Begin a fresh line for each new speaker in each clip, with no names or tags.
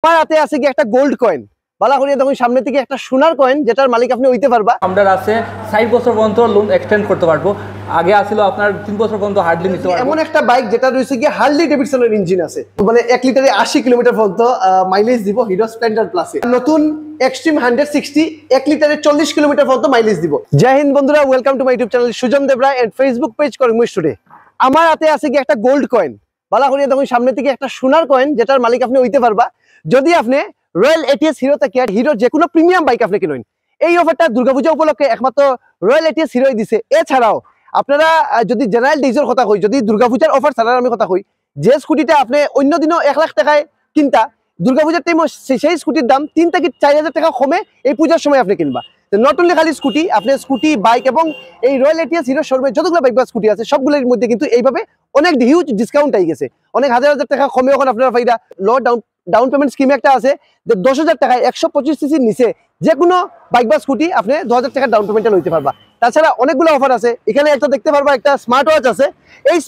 আমার হাতে আছে কি একটা গোল্ড কয়েন, বালা করিয়া দেখুন সামনে থেকে একটা সোনার কয়েন যেটার মালিক আপনি হইতে পারবা।
আমরা আছে 60 বছর পর্যন্ত লোন এক্সটেন্ড করতে পারবো। আগে আসছিল আপনার 3 বছর পর্যন্ত হার্ডলি নিতে পারবো।
এমন একটা বাইক যেটা রয়েছে কি হার্লি ডেভিডসনের ইঞ্জিন আছে, মানে 1 লিটারে 80 কিলোমিটার পর্যন্ত মাইলেজ দিব হিরো স্প্লেন্ডার প্লাসে। নতুন এক্সট্রিম 160 1 লিটারে 40 কিলোমিটার পর্যন্ত মাইলেজ দিব। জয় হিন্দ বন্ধুরা, welcome to my YouTube channel Sujan Debra and Facebook page করিমুই স্টুডিও। আমার হাতে আছে কি একটা গোল্ড কয়েন, বালা করিয়া দেখুন সামনে থেকে একটা সোনার কয়েন যেটার মালিক আপনি হইতে পারবা যদি আপনি রয়্যাল এটিএস হিরো থেকে হিরোর যে কোনো প্রিমিয়াম বাইক আপনি কিনুন। এই অফারটা দুর্গাপূজা উপলক্ষে একমাত্র রয়্যাল এটিএস হিরোই দিছে। এছাড়াও আপনারা যদি জেনারেল ডিজের কথা কই, যদি দুর্গাপূজার অফার ছাড়ার আমি কথা কই, যে স্কুটিটা আপনি অন্য দিনও 1 লাখ টাকায় কিনতা, দুর্গাপূজার টাইমে সেই স্কুটির দাম 3 থেকে 4,000 টাকা কমে এই পূজার সময় আপনি কিনবা। নট অনলি খালি স্কুটি, আপনি স্কুটি, বাইক এবং এই রয়্যাল এটিএস হিরো শোরুমে যতগুলো বাইক বা স্কুটি আছে সবগুলোর মধ্যে কিন্তু এইভাবে অনেক হিউজ ডিসকাউন্ট আই গেছে। অনেক হাজার হাজার টাকা কমে এখন আপনারা ফাইদা লো ডাউন পেমেন্ট স্কিম একটা আছে যে 10,000 টাকায় 125 সিসির নিচে যে কোনো বাইক বা স্কুটি আপনি 2,000 টাকা ডাউন পেমেন্টে লইতে পারবা। তাছাড়া অনেকগুলো অফার আছে। এখানে একটা দেখতে পারবা একটা স্মার্ট ওয়াচ আছে। এই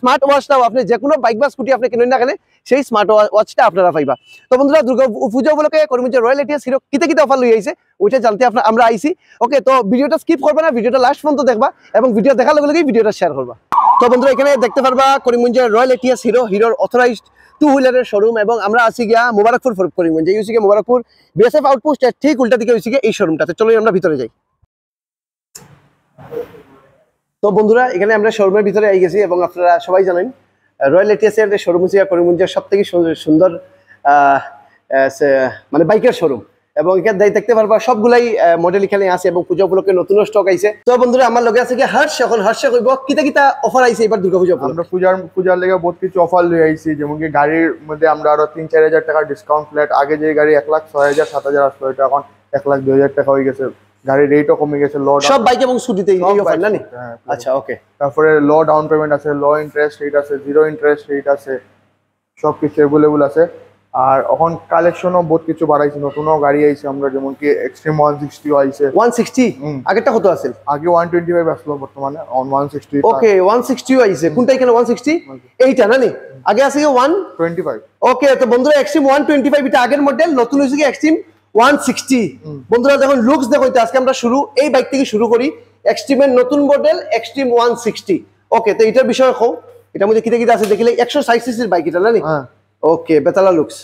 স্মার্ট ওয়াচটাও আপনি যে কোনো বাইক বা স্কুটি আপনি কিনুন না কেন সেই স্মার্ট ওয়াচটা আপনারা পাইবা। তো বন্ধুরা, দুর্গা পূজা উপলক্ষে করিমগঞ্জের রয়্যাল এটিএস হিরো কিতে অফার লই আইছে ওইটা জানতে আমরা আইছি। ওকে, তো ভিডিওটা স্কিপ করবে না, ভিডিওটা লাস্ট পর্যন্ত দেখবা এবং ভিডিও দেখার লগে লগেই ভিডিওটা শেয়ার করবা। তো বন্ধুরা, এখানে দেখতে পারবা করিমগঞ্জের রয়্যাল এটিএস হিরোর অথরাইজড 2 হুইলারের শোরুম এবং আমরা আছি গিয়া মোবারকপুর করিমগঞ্জ। এই হইছে মোবারকপুর বিএসএফ আউটপোস্ট ঠিক উল্টা দিকে হইছে এই শোরুমটাতে। চলো আমরা ভিতরে যাই। তো বন্ধুরা, এখানে আমরা শোরুমের ভিতরে আই গেছি এবং আপনারা সবাই জানেন রয়্যাল এটিএস এর শোরুম হচ্ছে করিমগঞ্জের সবথেকে সুন্দর মানে বাইকের শোরুম এবং এখানে দেখতে পারবা সবগুলাই মডেল এখানে আছে এবং পূজা উপলক্ষে নতুন স্টক আইছে। তো বন্ধুরা, আমার লগে আছে কি হর্ষ। এখন হর্ষ কইব কিতা অফার আইছে এবার দুর্গাপূজা।
আমরা পূজার লেগে বহুত কিছু অফার লই আইছি, যেমন কি গাড়ির মধ্যে আমরা আরো 3-4 হাজার টাকা ডিসকাউন্ট ফ্ল্যাট। আগে যে গাড়ি 1,06,000-7,000 আসলো, এটা এখন 1,02,000 টাকা হয়ে গেছে। গাড়ির রেটও কমে গেছে।
সব বাইক এবং স্কুটিতে এই অফার না? আচ্ছা, ওকে।
তারপরে লো ডাউন পেমেন্ট আছে, লো ইন্টারেস্ট রেট আছে, জিরো ইন্টারেস্ট রেট আছে, সবকিছু अवेलेबल আছে। আর এখন কালেকশনও বহুত কিছু বাড়াইছে, নতুনও গাড়ি আইছে আমরা, যেমন কি এক্সট্রিম 160 আইছে।
160 আগেরটা কত আছে?
আগে 125 আসলো, বর্তমানে 160।
ওকে, 160 আইছে। কোনটা এখানে 160? এইটা না? আগে আছে কি 125। ওকে, তো বন্ধুরা এক্সট্রিম 125 এটা আগের মডেল, নতুন হইছে কি এক্সট্রিম 160। বন্ধুরা দেখুন লুকস দেখো, আজকে আমরা এই বাইক থেকে শুরু করি। এক্সট্রিমের নতুন মডেল এক্সট্রিম 160। ওকে, তো এটার বিষয়ে কও, এটার মধ্যে কিটা আছে দেখিলে 160 সিসির বাইক এটা না? ওকে, বেতালা লুকস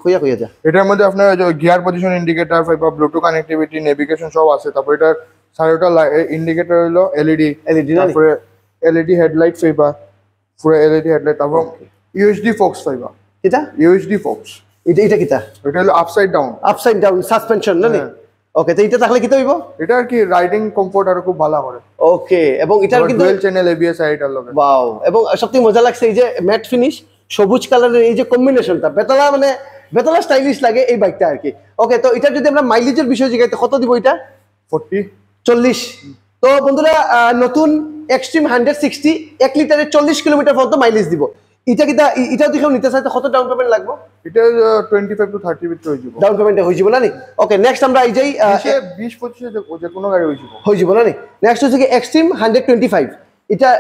কইয়া যা।
এটার মধ্যে আপনার গিয়ার পজিশন ইন্ডিকেটর পাইবা, ব্লুটুথ কানেক্টিভিটি, নেভিগেশন সব আছে। তারপর এটার সাইডটা ইন্ডিকেটর হলো এলইডি, তারপরে এলইডি হেডলাইট পাইবা, পুরো এলইডি হেডলাইট। তারপর ইউএসডি ফোক্স পাইবা। এটা ইউএসডি ফোক্স, এটা কিটা? এটা হলো আপসাইড ডাউন সাসপেনশন না? ওকে, তো এটা তাহলে কি হইব? এটা আর কি রাইডিং কমফোর্ট আর খুব ভালো করে। ওকে, এবং এটার কিন্তু ডুয়াল চ্যানেল এবিএস আইটার লগে। ওয়াও, এবং সবথেকে মজা লাগছে এই যে ম্যাট ফিনিশ সবুজ কালারের এই যে কম্বিনেশনটা, বেতলা স্টাইলিশ লাগে এই বাইকটা আর কি। ওকে, তো এটা যদি আমরা মাইলেজের বিষয় জিগাইতে কত দিব এটা? 40। তো বন্ধুরা, নতুন এক্সট্রিম 160 1 লিটারে 40 কিলোমিটার পর্যন্ত মাইলেজ দিব। এটা দেখেও নিতে চাইতে কত ডাউন পেমেন্ট লাগবে? এটা 25 to 30 ভিতরে হয়ে যাবে, ডাউন পেমেন্টে হয়ে যাবে না? ওকে, নেক্সট আমরা এই যে 20-25 যে কোনো গাড়ি হয়ে যাবে না? নেক্সট হচ্ছে কি এক্সট্রিম 125।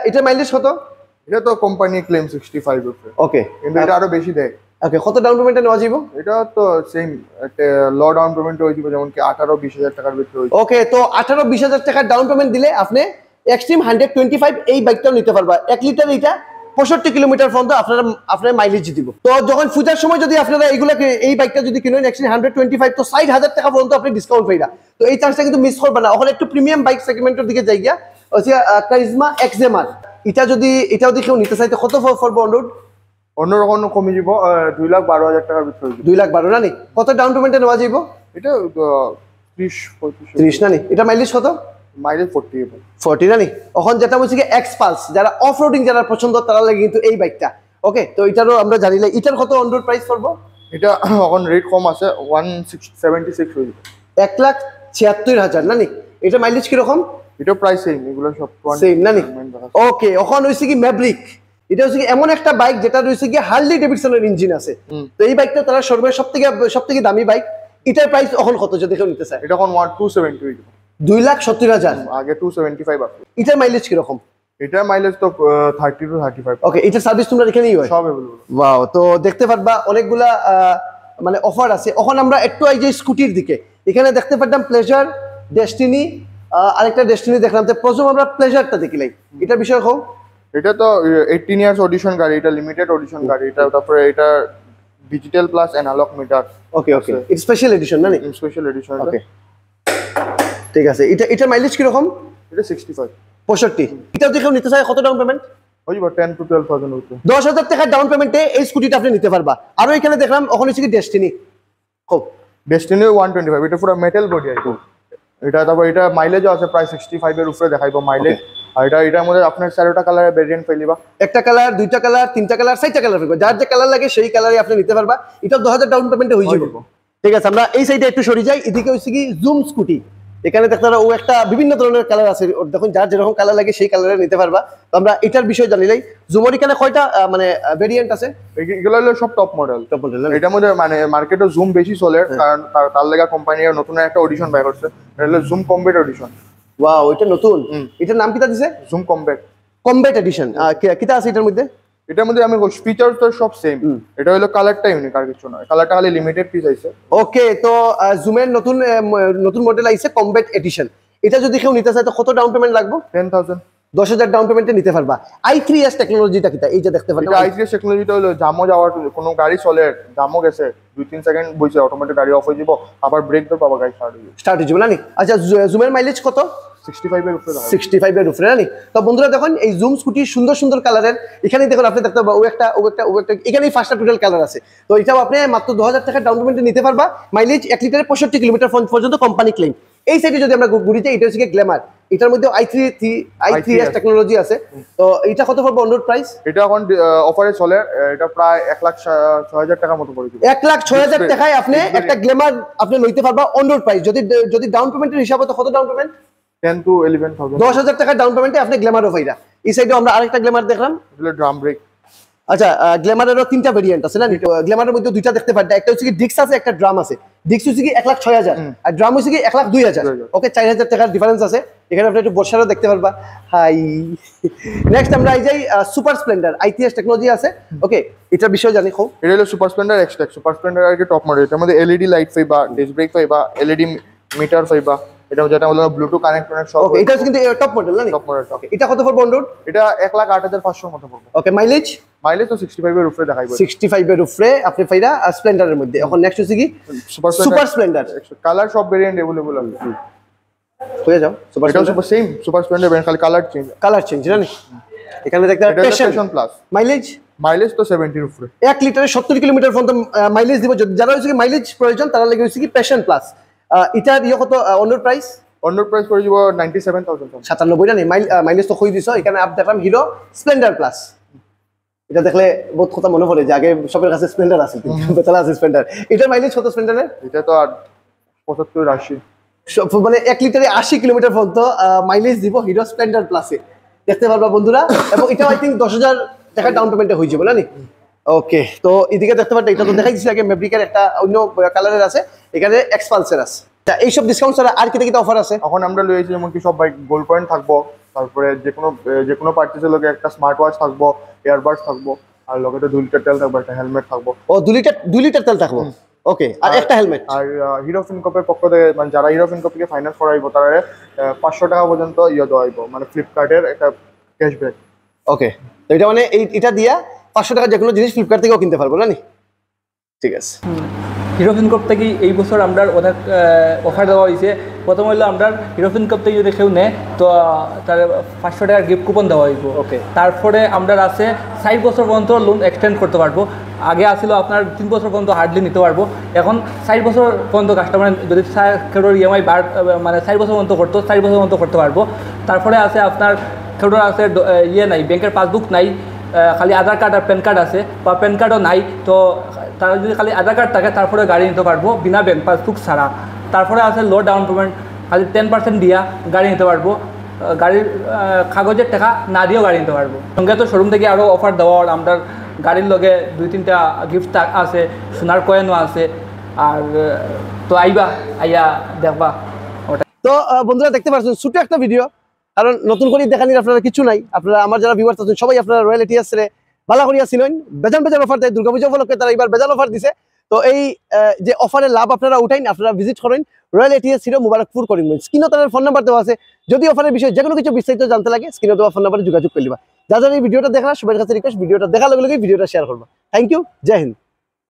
এটা মাইলেজ কত? এটা তো কোম্পানি ক্লেম 65 উপরে। ওকে, কিন্তু এটা আরো বেশি দেয়। ওকে, কত ডাউন পেমেন্টে নেওয়া যাবে? এটা তো সেম লো ডাউন পেমেন্ট হয়ে যাবে, যেমন কি 18-20,000 টাকার ভিতরে। ওকে, তো 18-20,000 টাকা ডাউন পেমেন্ট দিলে আপনি এক্সট্রিম 125 এই বাইকটাও নিতে পারবা। 1 লিটার এটা 65 কিলোমিটার পর্যন্ত আপনার মাইলেজ দিব। তো যখন পূজার সময় যদি আপনারা এই বাইকটা যদি কিনেন এক্সট্রিম 125, তো 60,000 টাকা পর্যন্ত আপনি ডিসকাউন্ট পাইরা। তো এই চান্সটা কিন্তু মিস করবেন না। ওখানে একটু প্রিমিয়াম বাইক সেগমেন্টের দিকে যাই গিয়া হচ্ছে কারিজমা এক্সএমআর। এটাও দেখেও নিতে চাইতে কত পড়বে অন্যরকম কমে যাব? 2,12,000 টাকার ভিতরে। 2,12,000 না? কত ডাউন পেমেন্টে নেওয়া যাইব? এটা 30-35 না? এটা মাইলেজ কত? মাইলেজ 40 না? এখন যেটা বলছি কি এক্সপালস, যারা অফ রোডিং যারা পছন্দ তারা লাগে কিন্তু এই বাইকটা। ওকে, তো এটারও আমরা জানিলে এটার কত অন রোড প্রাইস পড়বো? এটা এখন রেট কম আছে, 176 হয়ে যাবে। 1,76,000 না? এটা মাইলেজ কিরকম? এটা প্রাইস সেম, এগুলো সব সেম না? ওকে, এখন হইছে কি ম্যাভরিক। এটা হচ্ছে কি এমন একটা বাইক যেটা রয়েছে কি হার্লি ডেভিডসনের ইঞ্জিন আছে। তো এই বাইকটা তারা শোরুমের সবথেকে দামি বাইক। এটার প্রাইস এখন কত যদি কেউ নিতে চায়? এটা এখন 270 হয়ে যাবে। 2,70,000 আগে 275 আছে। এটার মাইলেজ কিরকম? এটার মাইলেজ তো 30 to 35। ওকে, এটার সার্ভিস তোমরা এখানেই হয়? সব अवेलेबल। ওয়াও, তো দেখতে পারবা অনেকগুলা
মানে অফার আছে। এখন আমরা একটু এই যে স্কুটির দিকে এখানে দেখতে পারতাম প্লেজার, ডেস্টিনি, আরেকটা ডেস্টিনি দেখলাম। তো প্রথম আমরা প্লেজারটা দেখিলাই, এটা বিষয় হোক।
এটা তো 18 ইয়ার্স অডিশন গাড়ি, এটা লিমিটেড অডিশন গাড়ি, এটা তারপরে এটা digital plus analog meter.
Okay okay, it's special edition না?
Special edition.
ওকে ঠিক আছে। এটা মাইলেজ কি রকম?
এটা 65
65। এটা যদি কেউ নিতে চায় কত ডাউন পেমেন্ট?
হইব 10 to 12,000 হইতো।
10,000 টাকা ডাউন পেমেন্টে এই স্কুটিটা আপনি নিতে পারবা। আর এখানে দেখলাম ওখানে হচ্ছে কি ডেস্টিনি। খুব
ডেস্টিনি 125, এটা পুরো মেটাল বডি আইতো। এটা তারপর এটা মাইলেজও আছে প্রায় 65 এর উপরে দেখাইবো মাইলেজ। আর এটার মধ্যে আপনার 4টা কালারের ভেরিয়েন্ট পাইলিবা।
একটা কালার, দুইটা কালার, তিনটা কালার, 4টা কালার পাইবা। যার যে কালার লাগে সেই কালারই আপনি নিতে পারবা। এটা 10,000 ডাউন পেমেন্টে হয়ে যাবে। ঠিক আছে, আমরা এই সাইডে একটু সরে যাই। এদিকে হচ্ছে কি জুম স্কুটি। এখানে দেখতে পারো ও একটা বিভিন্ন ধরনের কালার আছে। দেখুন যার যেরকম কালার লাগে সেই কালারে নিতে পারবা। তো আমরা এটার বিষয় জানিলাই। জুমের এখানে কয়টা মানে ভেরিয়েন্ট আছে?
এগুলো হলো সব টপ মডেল। এটার মধ্যে মানে মার্কেটে জুম বেশি চলে, কারণ তার লাগা কোম্পানির নতুন একটা অডিশন বাই করছে। এটা হলো জুম কমব্যাট এডিশন।
ওয়াও, এটা নতুন। এটার নাম কিটা দিছে?
Zoom combat
edition. কিটা আছে এটার মধ্যে?
এটার মধ্যে আমি ফিচার তো সব সেম। এটা হলো কালারটা ইউনিক, আর কিছু নয়। কালারটা খালি লিমিটেড পিস আইছে।
ওকে, তো জুমের নতুন মডেল আইছে কমব্যাট এডিশন। এটা যদি কেউ নিতে চায় তো কত ডাউন পেমেন্ট লাগবে?
10,000।
10,000 ডাউন পেমেন্টে নিতে পারবা। i3s টেকনোলজিটা কিটা? এই যে দেখতে পাচ্ছেন,
এটা i3s টেকনোলজিটা হলো জামও যাওয়ার কোনো গাড়ি চলে, জামও গেছে 2-3 সেকেন্ড বইছে অটোমেটিক গাড়ি অফ হয়ে যাব, আবার ব্রেক দাও পাবা গাড়ি স্টার্ট হয়ে
যাবে না নি? আচ্ছা, জুমের মাইলেজ কত?
65 এর উপরে।
65 এর উপরে না নি? তো বন্ধুরা দেখুন এই জুম স্কুটি সুন্দর সুন্দর কালারের। এখানে দেখুন আপনি দেখতে পাবেন ও একটা এখানেই 5টা টোটাল কালার আছে। তো এটাও আপনি মাত্র 2,000 টাকা ডাউন পেমেন্টে নিতে পারবা। মাইলেজ 1 লিটারে 65 কিলোমিটার পর্যন্ত কোম্পানি ক্লেম। এই সাইডে যদি আমরা ঘুরি যাই, এটা হচ্ছে গ্ল্যামার। এটার মধ্যে i3s টেকনোলজি আছে। তো এটা কত পড়বে অন রোড প্রাইস?
এটা এখন অফারে চলে, এটা প্রায় 1,06,000 টাকার মতো পড়ে যাবে।
1,06,000 টাকায় আপনি একটা গ্ল্যামার আপনি লইতে পারবা অন রোড প্রাইস। যদি ডাউন পেমেন্টের হিসাবে তো কত ডাউন পেমেন্ট?
10 to 11,000।
10,000 টাকা ডাউন পেমেন্টে আপনি গ্ল্যামারও পাইরা। এই সাইডে আমরা আরেকটা গ্ল্যামার দেখলাম।
এগুলো ড্রাম ব্রেক।
আচ্ছা, গ্ল্যামারেরও 3টা ভেরিয়েন্ট আছে না? গ্ল্যামারের মধ্যে 2টা দেখতে পারটা। একটা হচ্ছে কি ডিক্স আছে, একটা ড্রাম আছে। ডিক্স হচ্ছে কি 1,06,000 আর ড্রাম হচ্ছে কি 1,02,000। ওকে, 4,000 টাকার ডিফারেন্স আছে। এখানে আপনি একটু বর্ষারও দেখতে পারবা। হাই, নেক্সট আমরা এই যাই সুপার স্প্লেন্ডার। i3s টেকনোলজি আছে। ওকে, এটার বিষয় জানি খুব।
এটা হলো Super Splendor Xtec. Super Splendor আর কি টপ মডেল। এটার মধ্যে এলইডি লাইট পাইবা, ডিস্ক ব্রেক পাইবা, এলইডি মিটার পাইবা। এটা যেটা হলো ব্লুটুথ কানেক্ট সব।
ওকে, এটা কিন্তু টপ মডেল না?
Top model.
ওকে, এটা কত পড়বে অন রোড?
এটা 1,08,500 মতো পড়বে।
ওকে, মাইলেজ
তো 65 এর উপরে দেখাইবো।
65 এর উপরে আপনি পাইরা স্প্লেন্ডারের মধ্যে। এখন নেক্সট হচ্ছে কি সুপার স্প্লেন্ডার।
কালার সব ভেরিয়েন্ট अवेलेबल আছে।
হয়ে যাও সুপার
এটা super same super Splendor brand, খালি কালার চেঞ্জ না? এখানে দেখতে প্যাশন প্লাস। মাইলেজ তো 70 এর উপরে।
1 লিটারে 70 কিলোমিটার পর্যন্ত মাইলেজ দিব। যারা হচ্ছে কি মাইলেজ প্রয়োজন তারা লাগে হচ্ছে কি প্যাশন প্লাস। এটার কত on road price?
On road price পড়ে যাব 97,000।
97 না নেই, মাইলেজ তো কই দিছো। এখানে আপ দেখলাম হিরো স্প্লেন্ডার প্লাস। এটা দেখলে বহুত কথা মনে পড়ে যে আগে সবার কাছে স্প্লেন্ডার আছে, বেতলা আছে স্প্লেন্ডার। এটার মাইলেজ কত স্প্লেন্ডারের?
এটা তো 75-80
মানে 1 লিটারে 80 কিলোমিটার পর্যন্ত মাইলেজ দিব হিরো স্প্লেন্ডার প্লাসে। দেখতে পারবা বন্ধুরা। এবং এটা আই থিঙ্ক 10,000 টাকা ডাউন পেমেন্টে হয়ে যাবে না নি? ওকে, তো এদিকে দেখতে পারটা এটা তো দেখাই দিচ্ছি আগে। ম্যাভরিকের একটা অন্য কালারের আছে, এখানে এক্সপালসার আছে। এইসব ডিসকাউন্ট ছাড়া আর কিটা কিটা অফার আছে?
এখন আমরা লইছি যেমন কি সব বাইক গোল্ড পয়েন্ট থাকবো, তারপরে যে কোনো পার্টিসের লগে একটা স্মার্ট ওয়াচ থাকবো, ইয়ারবাডস থাকবো, আর লগে তো 2 লিটার তেল থাকবে, একটা হেলমেট থাকবো।
ও 2 লিটার তেল থাকবো। ওকে, আর একটা হেলমেট।
আর হিরো ফিনকপের পক্ষ থেকে মানে যারা হিরো ফিনকপকে ফাইন্যান্স করাইবো তারা 500 টাকা পর্যন্ত দেওয়া হইব, মানে ফ্লিপকার্টের একটা ক্যাশব্যাক।
ওকে, তো এটা মানে এটা দিয়া 500 টাকা যে কোনো জিনিস ফ্লিপকার্ট থেকেও কিনতে পারবো না নি? ঠিক আছে।
হিরো ফিনকপ থেকে এই বছর আমরা অনেক অফার দেওয়া হয়েছে। প্রথম হইলো আমরা হিরো ফিনকপ থেকে যদি কেউ নেয় তো তার 500 টাকার গিফট কুপন দেওয়া হইব।
ওকে, তারপরে
আমরা আছে 4 বছর পর্যন্ত লোন এক্সটেন্ড করতে পারবো। আগে আসছিল আপনার 3 বছর পর্যন্ত হার্ডলি নিতে পারবো। এখন 4 বছর পর্যন্ত কাস্টমার যদি কেউর ইএমআই মানে 4 বছর পর্যন্ত করতো, 4 বছর পর্যন্ত করতে পারবো। তারপরে আছে আপনার কেউর আছে নাই, ব্যাংকের পাসবুক নাই, খালি আধার কার্ড আর প্যান কার্ড আছে, বা প্যান কার্ডও নাই, তো তারা যদি খালি আধার কার্ড থাকে তারপরে গাড়ি নিতে পারবো বিনা ব্যাংক পাসবুক ছাড়া। তারপরে আছে লো ডাউন পেমেন্ট, খালি 10% দিয়া গাড়ি নিতে পারবো। গাড়ির কাগজের টাকা না দিয়েও গাড়ি নিতে পারবো। সঙ্গে তো শোরুম থেকে আরও অফার দেওয়া, আমরা গাড়ির লগে 2-3টা গিফট আছে, সোনার কয়েনও আছে। আর তো আইয়া দেখবা ওটা।
তো বন্ধুরা দেখতে পাচ্ছেন ছোট একটা ভিডিও, কারণ নতুন করে দেখানির আপনারা কিছু নাই। আপনারা আমার যারা ভিউয়ার্স আছেন সবাই আপনারা রয়্যাল এটিএস রে ভালো করিয়া ছিলেন। বেজান অফার দেয়, দুর্গাপূজা উপলক্ষে তারা এবার বেজান অফার দিছে। তো এই যে অফারের লাভ আপনারা উঠাইন, আপনারা ভিজিট করেন royal ATS hero Mubarakpur Karimganj. স্ক্রিনে তাদের ফোন নাম্বার দেওয়া আছে, যদি অফারের বিষয়ে যে কোনো কিছু বিস্তারিত জানতে লাগে স্ক্রিনে দেওয়া ফোন নাম্বারে যোগাযোগ করলিবা। যারা এই ভিডিওটা দেখলা সবার কাছে রিকোয়েস্ট ভিডিওটা দেখার লগে লগে ভিডিওটা শেয়ার করবা। থ্যাংক ইউ, জয় হিন্দ।